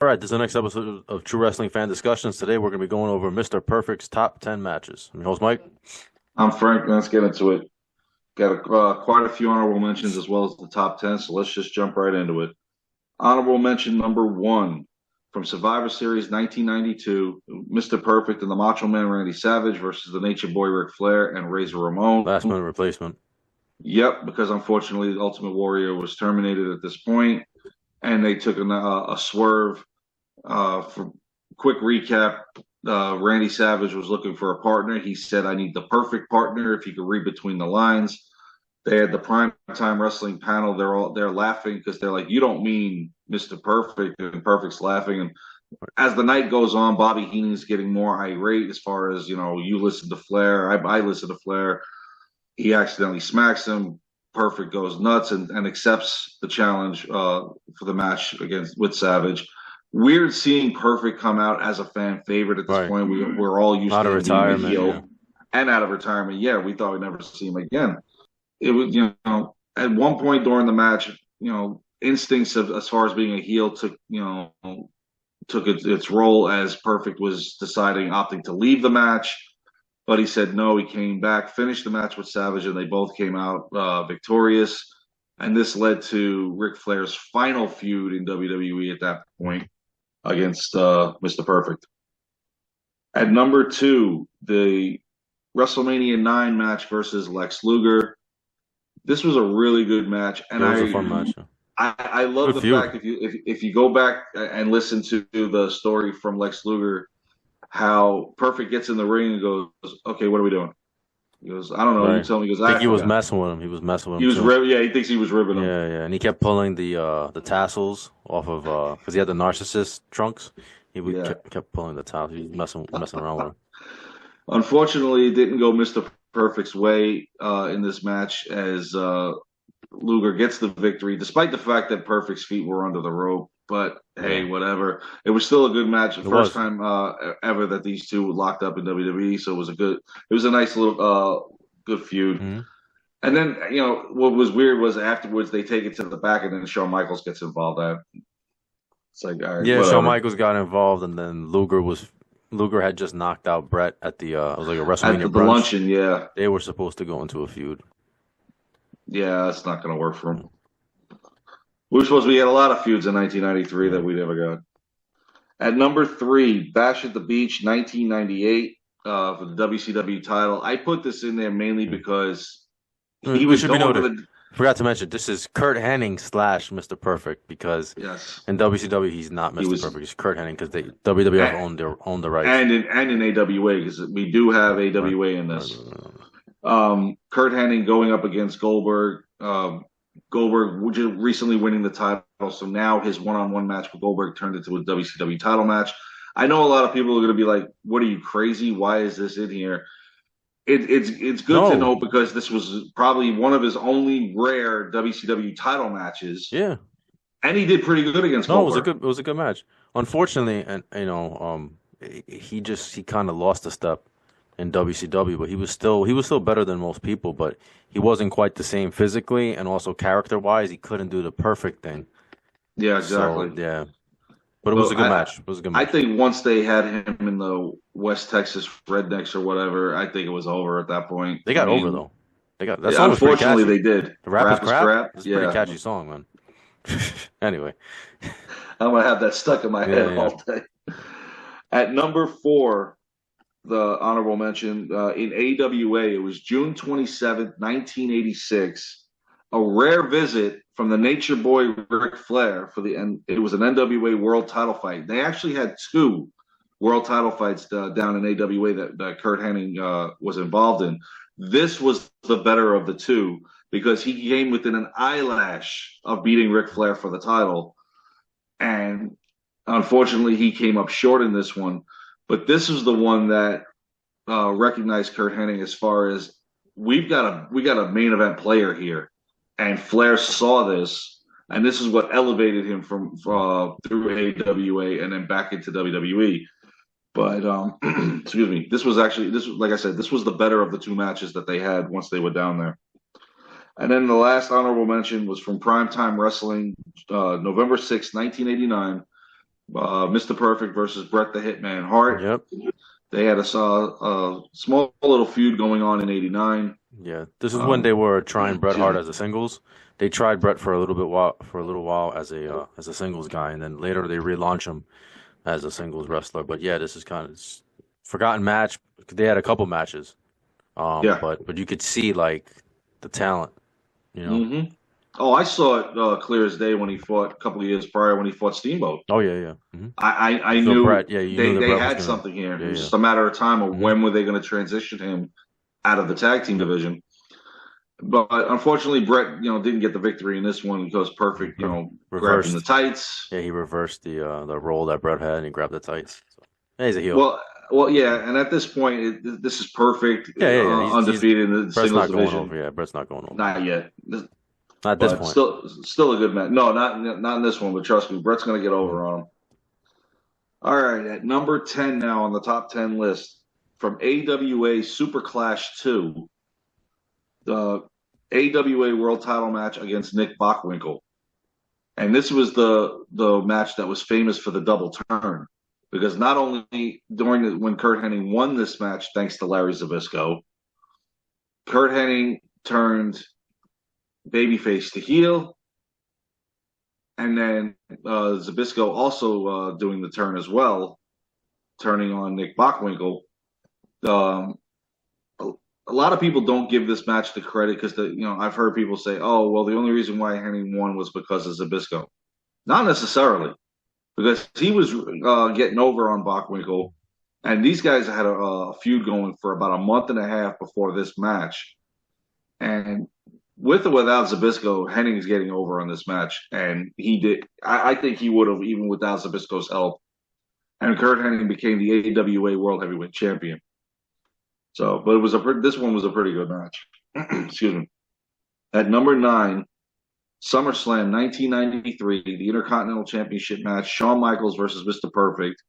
All right, this is the next episode of True Wrestling Fan Discussions. Today we're going to be going over Mr. Perfect's top 10 matches. I'm your host, Mike. I'm Frank. Let's get into it. Got quite a few honorable mentions as well as the top 10, so let's just jump right into it. Honorable mention number one from Survivor Series 1992, Mr. Perfect and the Macho Man Randy Savage versus the Nature Boy Ric Flair and Razor Ramon. Last minute replacement. Yep, because unfortunately the Ultimate Warrior was terminated at this point, and they took a swerve. For quick recap, Randy Savage was looking for a partner. He said, "I need the perfect partner." If you could read between the lines, they had the prime time wrestling panel. They're laughing because they're like, "You don't mean Mr. Perfect?" And Perfect's laughing. And as the night goes on, Bobby Heenan's getting more irate as far as you listen to Flair, I listen to Flair. He accidentally smacks him. Perfect goes nuts and accepts the challenge for the match against with Savage. Weird seeing Perfect come out as a fan favorite at this Right. point. We're all used Out to of him being a retirement, yeah. heel and out of retirement. Yeah, we thought we'd never see him again. It was, at one point during the match, instincts of as far as being a heel took its role as Perfect was deciding opting to leave the match, but he said no. He came back, finished the match with Savage, and they both came out victorious. And this led to Ric Flair's final feud in WWE at that point against Mr. Perfect. At number two, the WrestleMania 9 match versus Lex Luger. This was a really good match, and Yeah, it was a fun match. Yeah. I love Good the feud. fact if you go back and listen to the story from Lex Luger, how Perfect gets in the ring and goes, "Okay, what are we doing?" He goes, "I don't know. You Right. tell me." He goes, I think "I he was forgot." messing with him. He was messing with He him was too. yeah, he thinks he was ribbing him. Yeah, yeah. And he kept pulling the tassels off of because he had the narcissist trunks. He would Yeah. kept pulling the tassels. He was messing around with him. Unfortunately, it didn't go Mr. Perfect's way in this match as Luger gets the victory, despite the fact that Perfect's feet were under the rope. But hey, Yeah, whatever. It was still a good match. The it first was. time ever that these two locked up in WWE, so it was a nice little good feud. Hmm. And then what was weird was afterwards they take it to the back, and then Shawn Michaels gets involved. It's like, all right, Yeah, Shawn whatever. Michaels got involved, and then Luger had just knocked out Brett at the it was like a At WrestleMania the brunch. luncheon, yeah, They were supposed to go into a feud. yeah, that's not going to work for him. We were supposed to. We had a lot of feuds in 1993 that Yeah. we never got. At number three, Bash at the Beach, 1998, for the WCW title. I put this in there mainly Yeah. because he It was should be going for noted. the Forgot to mention this is Curt Hennig slash Mr. Perfect because yes. in WCW he's not He Mr. was Perfect. He's Curt Hennig because they WWF and owned the rights. in AWA because we do have Right. AWA in Right. this. Right. Curt Hennig going up against Goldberg. Goldberg recently winning the title, so now his one-on-one match with Goldberg turned into a WCW title match. I know a lot of people are going to be like, "What are you crazy? Why is this in here?" It's good to No. know because this was probably one of his only rare WCW title matches, Yeah. and he did pretty good against No, Goldberg. it was a good match. Unfortunately, and he kind of lost a step in WCW, but he was still better than most people, but he wasn't quite the same physically and also character wise. He couldn't do the perfect thing. Yeah, So exactly. yeah, but it was But a good match. It was a good I match. think once they had him in the West Texas Rednecks or whatever, I think it was over at that point. They I got over mean, though. They got that yeah, song was pretty unfortunately catchy. they did. The rap is Rap is crap. crap. It's a pretty Yeah, catchy song, man. Anyway, I'm gonna have that stuck in my yeah, head yeah. all day. At number four, the honorable mention in AWA. It was June 27th, 1986. A rare visit from the Nature Boy Ric Flair for the and it was an NWA World Title fight. They actually had two World Title fights down in AWA that Curt Hennig was involved in. This was the better of the two because he came within an eyelash of beating Ric Flair for the title, and unfortunately he came up short in this one. But this is the one that recognize Curt Hennig as far as we got a main event player here, and Flair saw this, and this is what elevated him from through AWA and then back into WWE. But excuse me, this was like I said, this was the better of the two matches that they had once they were down there. And then the last honorable mention was from Primetime Wrestling, November 6th, 1989. Mr. Perfect versus Bret the Hitman Hart. Yep. They had a small little feud going on in '89. Yeah. This is when they were trying Bret Excuse Hart me. as a singles. They tried Bret for a little while as a singles guy, and then later they relaunch him as a singles wrestler. But yeah, this is kind of forgotten match. They had a couple matches, Yeah. but you could see like the talent, you know. hmm Oh, I saw it clear as day when he fought a couple of years prior when he fought Steamboat. Oh yeah, yeah. I So knew Brett, yeah, you knew they that they Brett was had gonna, something here. It yeah, was yeah. just a matter of time of hmm when were they going to transition him out of the tag team Yep. division. But unfortunately, Brett, didn't get the victory in this one because Perfect, Perfect. grabbed him the Reversed. tights. Yeah, he reversed the role that Brett had, and he grabbed the tights. So, yeah, he's a heel. Well, well, yeah, and at this point, this is Perfect, Yeah, yeah, yeah. He's undefeated in the Brett's singles not going division. over. Yeah, Brett's not going over. Not yet, Not at this but point. still a good match. No, not in this one. But trust me, Brett's going to get Mhm. over on him. All right, at number 10 now on the top 10 list from AWA Super Clash 2, the AWA World Title match against Nick Bockwinkel. And this was the match that was famous for the double turn because not only when Curt Hennig won this match, thanks to Larry Zbyszko, Curt Hennig turned babyface to heel, and then Zbyszko also doing the turn as well, turning on Nick Bockwinkel. Um, a lot of people don't give this match the credit because I've heard people say, "Oh, well, the only reason why Hennig won was because of Zbyszko." Not necessarily, because he was getting over on Bockwinkel, and these guys had a feud going for about a month and a half before this match. And with or without Zbyszko, Henning's getting over on this match, and he did. I think he would have even without Zbyszko's help. And Curt Hennig became the AWA World Heavyweight Champion. So, but this one was a pretty good match. Excuse me. At number 9, SummerSlam 1993, the Intercontinental Championship match: Shawn Michaels versus Mr. Perfect.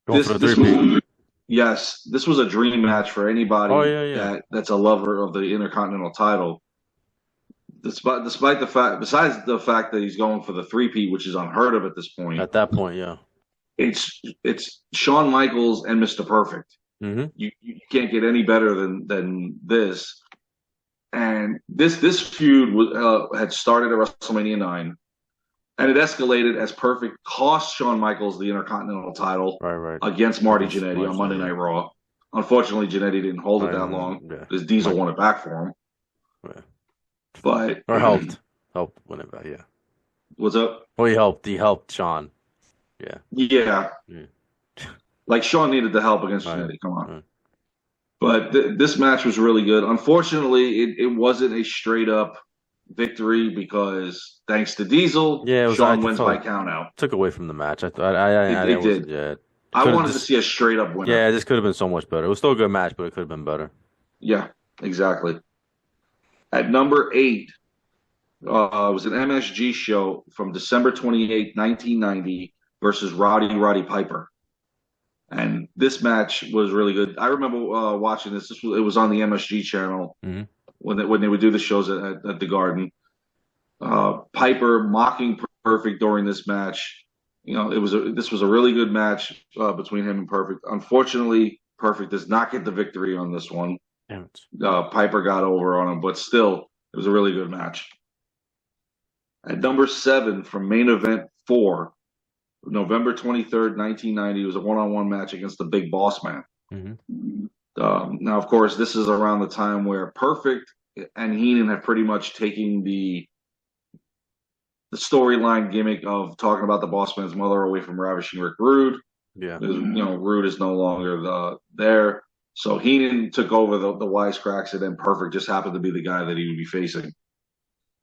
Going for This the this three-peat. was Yes, this was a dream match for Oh anybody yeah, yeah. that's a lover of the Intercontinental title. Despite the fact, besides the fact that he's going for the three-peat, which is unheard of at this point, At that point, yeah. it's Shawn Michaels and Mr. Perfect. hmm You can't get any better than this. And this feud had started at WrestleMania 9, and it escalated as Perfect cost Shawn Michaels the Intercontinental title Right, right. against Marty Against Jannetty on Monday Marginal, Night yeah. Raw. Unfortunately, Jannetty didn't hold it Right, that right, long yeah. because Diesel Mike, won it back for him. yeah. But Or helped win it back. Yeah. what's up? Well, he helped Sean. Yeah. Yeah, Yeah. like Shawn needed the help against Right. Jannetty. Come on. Right. But this match was really good. Unfortunately, it wasn't a straight up victory because thanks to Diesel, Yeah, it was. I Shawn wins felt by like count out. took away from the match. I thought I It didn't did. wasn't. Yeah. I Could have wanted to this. see a straight up winner. Yeah, this could have been so much better. It was still a good match, but it could have been better. Yeah, exactly. At number 8, it was an MSG show from December 28th, 1990 versus Roddy Piper. And this match was really good. I remember watching this. It was on the MSG channel hmm when they would do the shows at the Garden. Piper mocking Perfect during this match. This was a really good match between him and Perfect. Unfortunately, Perfect does not get the victory on this one. Damn it. Piper got over on him, but still, it was a really good match. At number 7 from main event 4, November 23rd, 1990, was a one-on-one match against the Big Boss Man. hmm Now, of course, this is around the time where Perfect and Heenan have pretty much taken the storyline gimmick of talking about the Boss Man's mother away from Ravishing Rick Rude. Yeah. Rude is no longer there. So Heenan took over the wisecracks, and then Perfect just happened to be the guy that he would be facing.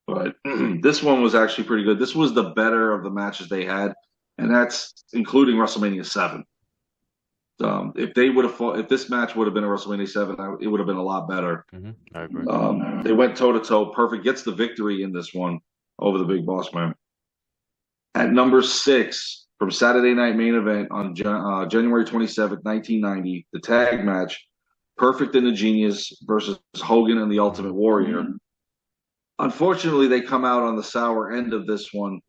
But this one was actually pretty good. This was the better of the matches they had, and that's including WrestleMania 7. If this match would have been a WrestleMania 7, it would have been a lot better. I agree. They went toe to toe. Perfect gets the victory in this one over the Big Boss Man. At number 6 from Saturday Night Main Event on January 27th, 1990, the tag match: Perfect and the Genius versus Hogan and the Ultimate Warrior. Unfortunately, they come out on the sour end of this one,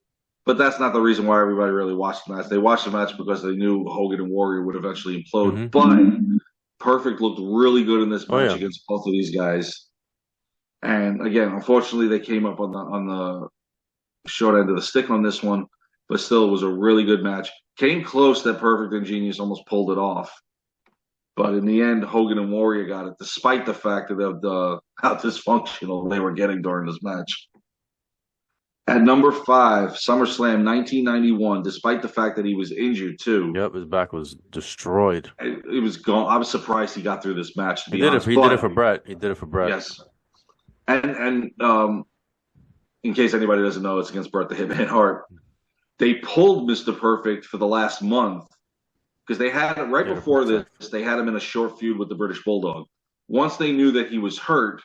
but that's not the reason why everybody really watched the match. They watched the match because they knew Hogan and Warrior would eventually implode. Hmm. But Perfect looked really good in this Oh match yeah. against both of these guys. And again, unfortunately, they came up on the short end of the stick on this one, but still, it was a really good match. Came close that Perfect and Genius almost pulled it off, but in the end, Hogan and Warrior got it, despite the fact of how dysfunctional they were getting during this match. At number five, SummerSlam 1991, despite the fact that he was injured too, Yep, his back was destroyed. it was gone. I was surprised he got through this match, to He be did it. honest. He did it But for Brett. He did it for Brett. yes, and in case anybody doesn't know, it's against Bret the Hitman Hart. They pulled Mr. Perfect for the last month because they had right Yeah, to before this, protect. they had him in a short feud with the British Bulldog. Once they knew that he was hurt,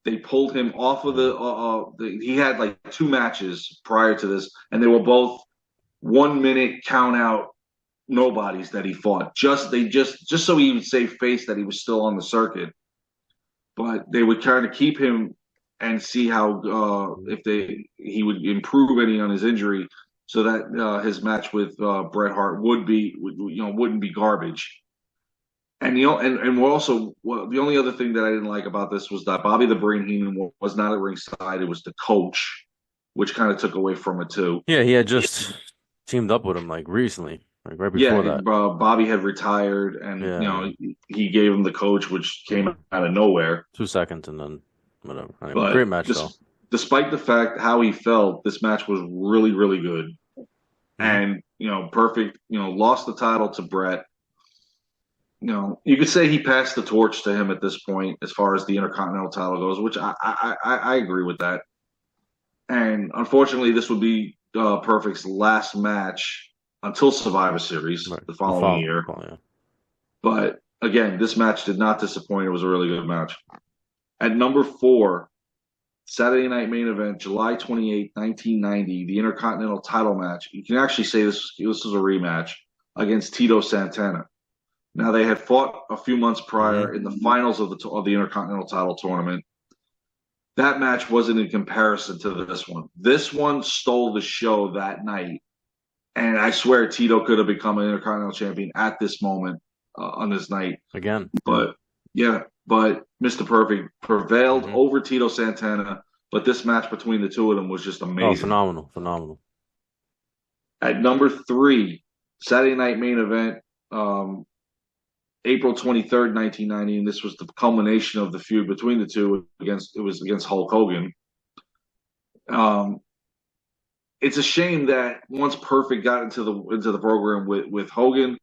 they pulled him off of Mm. he had like two matches prior to this, and they were both 1 minute count out nobodies that he fought. Just so he would save face that he was still on the circuit. But they would kind of keep him and see how if he would improve any on his injury, so that his match with Bret Hart wouldn't be garbage. And we're also the only other thing that I didn't like about this was that Bobby the Brain Heenan was not at ringside; it was the coach, which kind of took away from it too. Yeah, he had just teamed up with him like recently, like right Yeah, before that. Bobby had retired, and Yeah, he gave him the coach, which came out of nowhere. 2 seconds and then whatever. Anyway, But great match though. despite the fact how he felt, this match was really, really good. Hmm. And Perfect, lost the title to Brett. You could say he passed the torch to him at this point as far as the Intercontinental title goes, which I agree with that. And unfortunately, this would be Perfect's last match until Survivor Series Right. the following The year. fall, yeah. But again, this match did not disappoint. It was a really good match. At number four, Saturday Night Main Event, July 28th, 1990, the Intercontinental title match. You can actually say this was a rematch against Tito Santana. Now, they had fought a few months Hmm. prior in the finals of the Intercontinental title tournament. That match wasn't in comparison to this one. This one stole the show that night. And I swear Tito could have become an Intercontinental champion at this moment on this night. Again. But yeah, but Mr. Perfect prevailed Hmm. over Tito Santana. But this match between the two of them was just Oh, amazing. phenomenal, phenomenal. At number three, Saturday Night Main Event, April 23rd, 1990, and this was the culmination of the feud between the two. Against Hulk Hogan. Um, it's a shame that once Perfect got into the program with Hogan,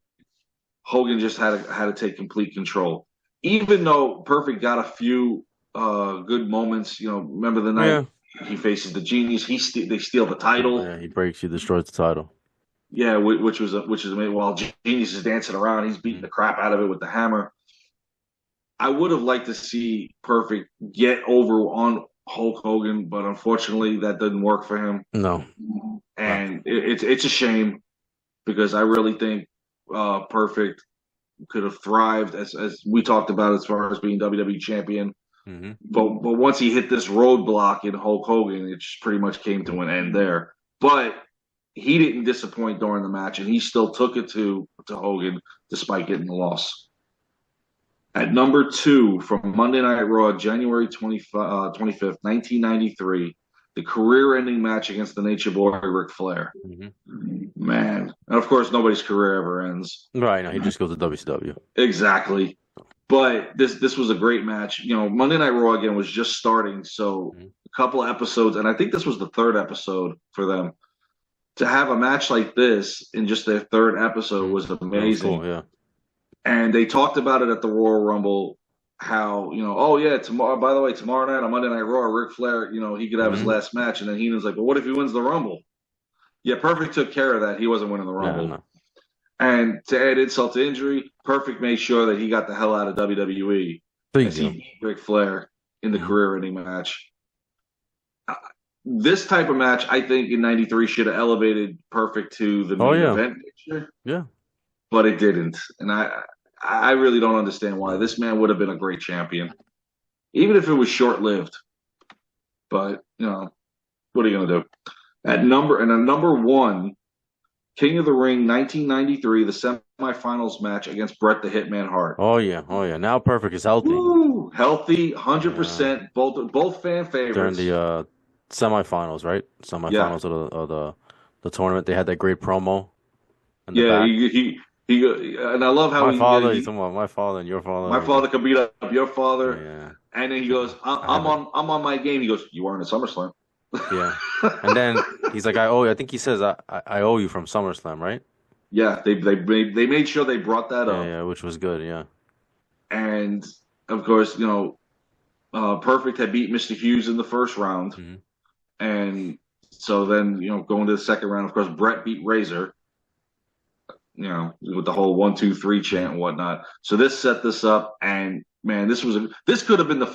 Hogan just had to take complete control. Even though Perfect got a few good moments, remember the Yeah. night he faces the Genius, they steal the Oh, title. yeah, he breaks, he destroys the title. Yeah, which is amazing. While Genius is dancing around, he's beating Mhm. the crap out of it with the hammer. I would have liked to see Perfect get over on Hulk Hogan, but unfortunately that didn't work for him. No, no. And it's a shame because I really think Perfect could have thrived as we talked about as far as being WWE champion. Hmm. But once he hit this roadblock in Hulk Hogan, it just pretty much came to an end there. But he didn't disappoint during the match, and he still took it to Hogan despite getting the loss. At number two from Monday Night Raw, January 25th, 1993, the career-ending match against the Nature Boy, Ric Flair. Hmm. Man, and of course, nobody's career ever ends. Right, no, he just goes to WCW. Exactly. But this was a great match. Monday Night Raw again was just starting, so Hmm. a couple of episodes, and I think this was the third episode for them. To have a match like this in just their third episode Hmm. was That was amazing. cool, yeah. And they talked about it at the Royal Rumble, how, oh yeah, tomorrow, by the way, tomorrow night on Monday Night Raw, Ric Flair, he could have his Hmm. last match. And then Heenan's like, well, what if he wins the Rumble? Yeah, Perfect took care of that. He wasn't winning the Yeah, Rumble. no. And to add insult to injury, Perfect made sure that he got the hell out of WWE Big as he deal. beat Ric Flair in the Hmm. career-ending match. Uh, This type of match, I think, in '93 should have elevated Perfect to the Oh main yeah, event picture, yeah. but it didn't. And I really don't understand why. This man would have been a great champion, even if it was short-lived. But what are you gonna do? At number one, King of the Ring, 1993, the semifinals match against Bret the Hitman Hart. Oh yeah, oh yeah. Now Perfect is healthy. Woo! Healthy, Yeah, 100%. Both fan during the favorites. semifinals, right? Yeah, Semifinals of the tournament, they had that great promo in the yeah. back. And I love how My father, he's he talking about my father and your my father. father could beat up your Yeah, father, yeah. and then he He's like, goes, I haven't. I'm on my game." He goes, "You weren't at SummerSlam." Yeah, and then he's like, I owe you. I think he says, I owe you from SummerSlam, right? Yeah, they made sure they brought that Yeah, up, yeah, which was good. Yeah, and of course, Perfect had beat Mr. Hughes in the first round, hmm and so then going to the second round, of course, Brett beat Razor, with the whole 1, 2, 3 chant hmm and whatnot. So this set this up, and man, this could have been the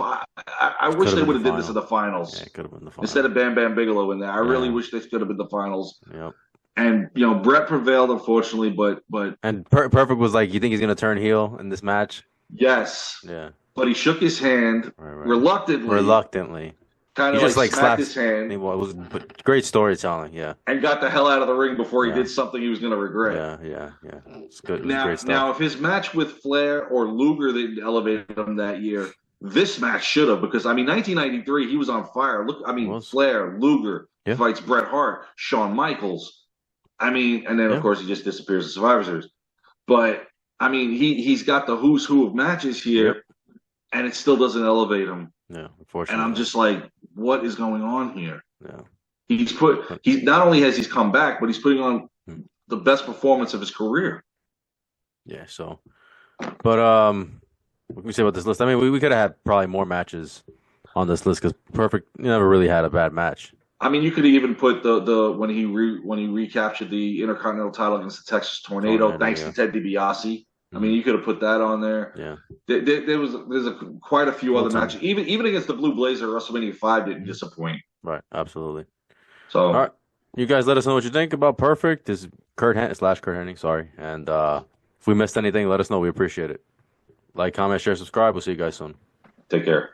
I Could wish have they been would the have did this in final. the Yeah, finals it could have been the instead final. of Bam Bam Bigelow in there. I really Yeah, wish this could have been the finals. yep. And Brett prevailed, unfortunately, but And Perfect was like, you think he's gonna turn heel in this match? yes, Yeah, but he shook his hand right, right. reluctantly, Reluctantly, kind he of just like like smacked slaps. his hand Well, it was but great storytelling. Yeah, and got the hell out of the ring before he yeah, did something he was going to regret. yeah, yeah, yeah. It's good. It was Now, great stuff. now, if his match with Flair or Luger they elevated him that year, this match should have because I mean, 1993, he was on fire. Look, I It mean, was. Flair, Luger Yeah, fights Bret Hart, Shawn Michaels. I mean, and then of yeah, course he just disappears in Survivor Series. But I mean, he's got the who's who of matches yep, here, and it still doesn't elevate him. yeah. And I'm Unfortunately, just like, what is going on here? yeah. But He's not only has he's come back, but he's putting on mm, the best performance of his career. yeah. So, but what can we say about this list? I mean, we could have had probably more matches on this list because Perfect never really had a bad match. I mean, you could even put the when he recaptured the Intercontinental title against the Texas Tornado, Tornado, thanks to yeah. Ted DiBiase. I mean, hmm you could have put that on there. Yeah. There's quite a few Well, other ton. matches. Even against the Blue Blazer, WrestleMania 5 didn't Mhm. disappoint. Right. Absolutely. All So right. You guys let us know what you think about Perfect. This is Kurt Hennig, sorry. And if we missed anything, let us know. We appreciate it. Like, comment, share, subscribe. We'll see you guys soon. take care.